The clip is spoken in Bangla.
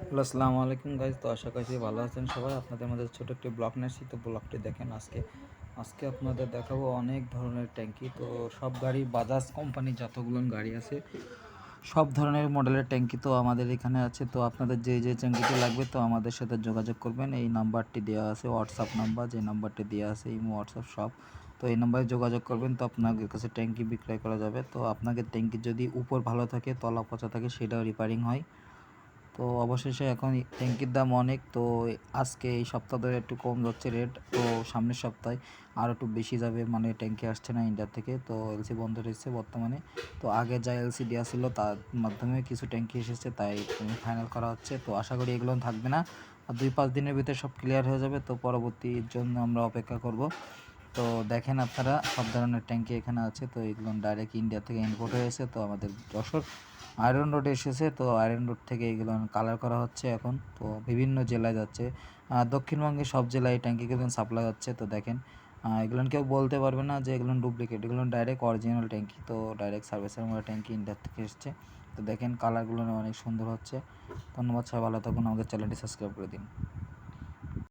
হ্যালো, আসসালামু আলাইকুম গাইজ। তো আশা করছি ভালো আছেন সবাই। আপনাদের মধ্যে ছোটো একটি ব্লগ নিয়ে আসছি। তো ব্লগটি দেখেন। আজকে আপনাদের দেখাবো অনেক ধরনের ট্যাঙ্কি। তো সব গাড়ি বাজাজ কোম্পানি যতগুলো গাড়ি আছে সব ধরনের মডেলের ট্যাঙ্কি তো আমাদের এখানে আছে। তো আপনাদের যে ট্যাঙ্কিটি লাগবে তো আমাদের সাথে যোগাযোগ করবেন। এই নাম্বারটি দেওয়া আছে হোয়াটসঅ্যাপ নাম্বার, যে নাম্বারটি দেওয়া আছে ইমো হোয়াটসঅ্যাপ সব। তো এই নাম্বারে যোগাযোগ করবেন, তো আপনাদের কাছে ট্যাঙ্কি বিক্রয় করা যাবে। তো আপনাদের ট্যাঙ্কি যদি উপর ভালো থাকে, তলা পচা থাকে, সেটাও রিপেয়ারিং হয়। তো অবশেষে এখন ট্যাঙ্কির দাম অনেক। তো আজকে এই সপ্তাহ ধরে একটু কম যাচ্ছে রেট। তো সামনের সপ্তাহে আরও একটু বেশি যাবে, মানে ট্যাঙ্কি আসছে না ইন্ডিয়া থেকে। তো এলসি বন্ধ রয়েছে বর্তমানে। তো আগে যা এলসি দেওয়া ছিল তার মাধ্যমে কিছু ট্যাঙ্কি এসেছে, তাই ফাইনাল করা হচ্ছে। তো আশা করি এগুলো থাকবে না, আর 2-5 দিনের ভিতরে সব ক্লিয়ার হয়ে যাবে। তো পরবর্তীর জন্য আমরা অপেক্ষা করব। তো দেখেন আপনারা সব ধরনের ট্যাঙ্কি এখানে আছে। তো এগুলো ডাইরেক্ট ইন্ডিয়া থেকে ইম্পোর্ট হয়েছে। তো আমাদের যশোর আয়রন রোডে এসেছে। তো আয়রন রোড থেকে এগুলো কালার করা হচ্ছে এখন। তো বিভিন্ন জেলায় যাচ্ছে, দক্ষিণবঙ্গের সব জেলায় এই ট্যাঙ্কিগুলো সাপ্লাই হচ্ছে। তো দেখেন এগুলো কেউ বলতে পারবে না যে এগুলো ডুপ্লিকেট, এগুলো ডাইরেক্ট অরিজিনাল ট্যাঙ্কি। তো ডাইরেক্ট সার্ভিসের মধ্যে ট্যাঙ্কি ইন্ডিয়া থেকে এসছে। তো দেখেন কালারগুলো অনেক সুন্দর হচ্ছে। ধন্যবাদ, সবাই ভালো থাকুন, আমাদের চ্যানেলটি সাবস্ক্রাইব করে দিন।